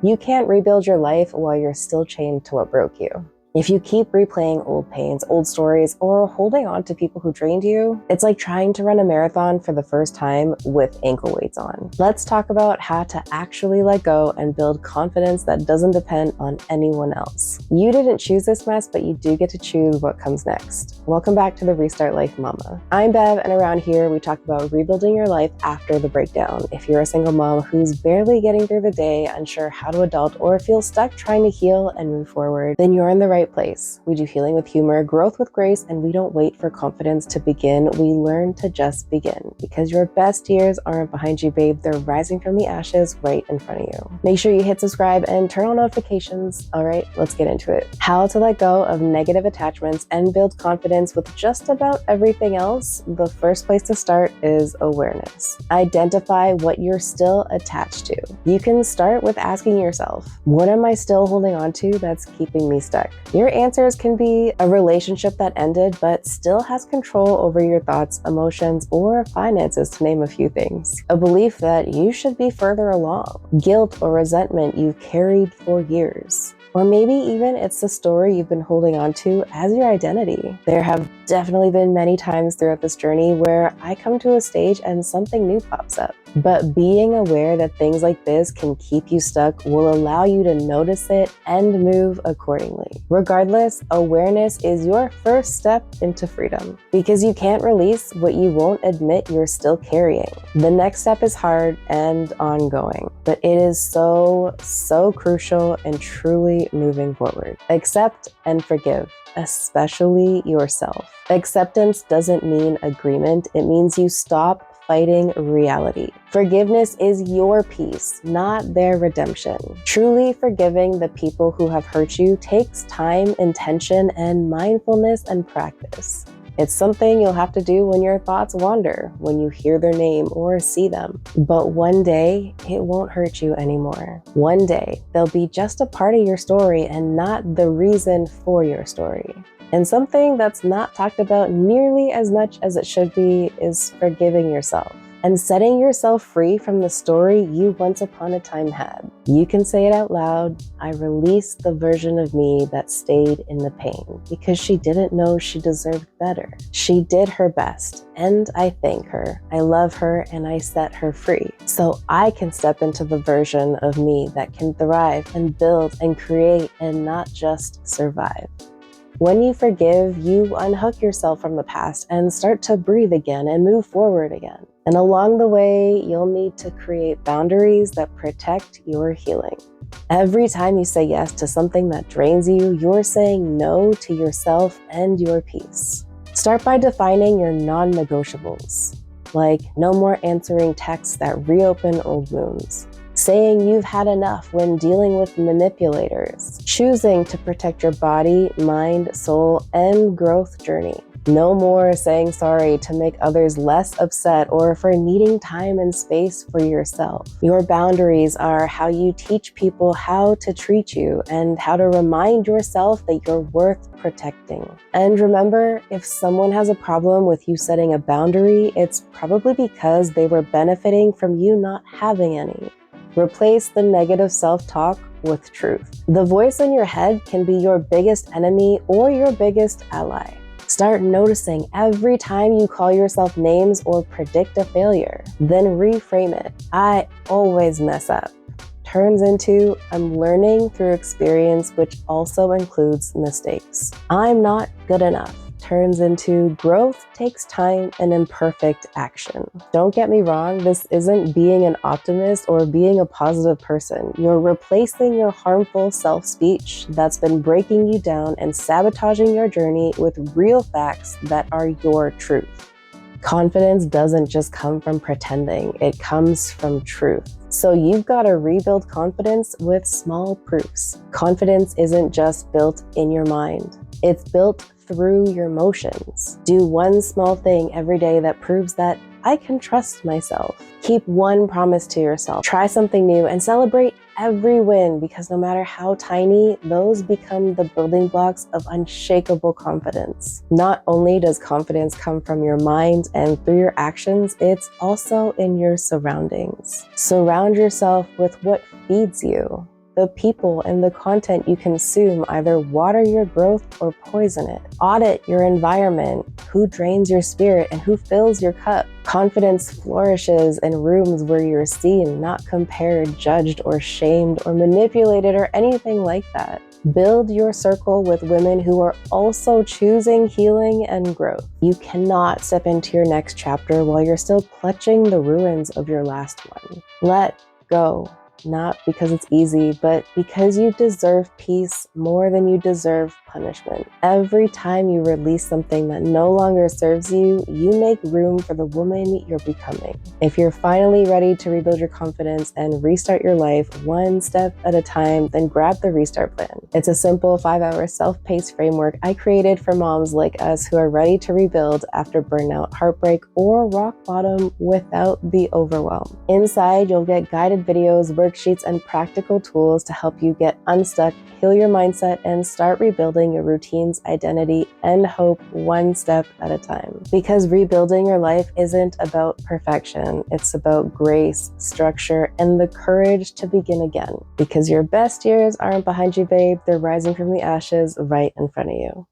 You can't rebuild your life while you're still chained to what broke you. If you keep replaying old pains, old stories, or holding on to people who drained you, it's like trying to run a marathon for the first time with ankle weights on. Let's talk about how to actually let go and build confidence that doesn't depend on anyone else. You didn't choose this mess, but you do get to choose what comes next. Welcome back to the Restart Life Mama. I'm Bev, and around here we talk about rebuilding your life after the breakdown. If you're a single mom who's barely getting through the day, unsure how to adult, or feels stuck trying to heal and move forward, then you're in the right place. We do healing with humor, growth with grace, and we don't wait for confidence to begin. We learn to just begin, because your best years aren't behind you, babe. They're rising from the ashes right in front of you. Make sure you hit subscribe and turn on notifications. All right, let's get into it. How to let go of negative attachments and build confidence with just about everything else. The first place to start is awareness. Identify what you're still attached to. You can start with asking yourself, what am I still holding on to that's keeping me stuck? Your answers can be a relationship that ended but still has control over your thoughts, emotions, or finances, to name a few things. A belief that you should be further along. Guilt or resentment you've carried for years. Or maybe even it's the story you've been holding on to as your identity. There have definitely been many times throughout this journey where I come to a stage and something new pops up. But being aware that things like this can keep you stuck will allow you to notice it and move accordingly. Regardless, awareness is your first step into freedom, because you can't release what you won't admit you're still carrying. The next step is hard and ongoing, but it is so crucial and truly moving forward. Accept and forgive, especially yourself. Acceptance doesn't mean agreement. It means you stop fighting reality. Forgiveness is your peace, not their redemption. Truly forgiving the people who have hurt you takes time, intention, and mindfulness and practice. It's something you'll have to do when your thoughts wander, when you hear their name or see them. But one day, it won't hurt you anymore. One day, they'll be just a part of your story and not the reason for your story. And something that's not talked about nearly as much as it should be is forgiving yourself and setting yourself free from the story you once upon a time had. You can say it out loud. I release the version of me that stayed in the pain because she didn't know she deserved better. She did her best, and I thank her. I love her, and I set her free. So I can step into the version of me that can thrive and build and create and not just survive. When you forgive, you unhook yourself from the past and start to breathe again and move forward again. And along the way, you'll need to create boundaries that protect your healing. Every time you say yes to something that drains you, you're saying no to yourself and your peace. Start by defining your non-negotiables, like no more answering texts that reopen old wounds. Saying you've had enough when dealing with manipulators. Choosing to protect your body, mind, soul, and growth journey. No more saying sorry to make others less upset or for needing time and space for yourself. Your boundaries are how you teach people how to treat you and how to remind yourself that you're worth protecting. And remember, if someone has a problem with you setting a boundary, it's probably because they were benefiting from you not having any. Replace the negative self-talk with truth. The voice in your head can be your biggest enemy or your biggest ally. Start noticing every time you call yourself names or predict a failure. Then reframe it. I always mess up. Turns into I'm learning through experience, which also includes mistakes. I'm not good enough. Turns into growth takes time and imperfect action. Don't get me wrong, this isn't being an optimist or being a positive person. You're replacing your harmful self-speech that's been breaking you down and sabotaging your journey with real facts that are your truth. Confidence doesn't just come from pretending, it comes from truth. So you've got to rebuild confidence with small proofs. Confidence isn't just built in your mind, it's built through your emotions. Do one small thing every day that proves that I can trust myself. Keep one promise to yourself. Try something new and celebrate every win, because no matter how tiny, those become the building blocks of unshakable confidence. Not only does confidence come from your mind and through your actions, it's also in your surroundings. Surround yourself with what feeds you. The people and the content you consume either water your growth or poison it. Audit your environment. Who drains your spirit and who fills your cup? Confidence flourishes in rooms where you're seen, not compared, judged, or shamed, or manipulated, or anything like that. Build your circle with women who are also choosing healing and growth. You cannot step into your next chapter while you're still clutching the ruins of your last one. Let go. Not because it's easy, but because you deserve peace more than you deserve punishment. Every time you release something that no longer serves you, you make room for the woman you're becoming. If you're finally ready to rebuild your confidence and restart your life one step at a time, then grab the Restart Plan. It's a simple 5-hour self-paced framework I created for moms like us who are ready to rebuild after burnout, heartbreak, or rock bottom without the overwhelm. Inside, you'll get guided videos, worksheets, and practical tools to help you get unstuck, heal your mindset, and start rebuilding your routines, identity, and hope one step at a time. Because rebuilding your life isn't about perfection, it's about grace, structure, and the courage to begin again. Because your best years aren't behind you, babe, they're rising from the ashes right in front of you.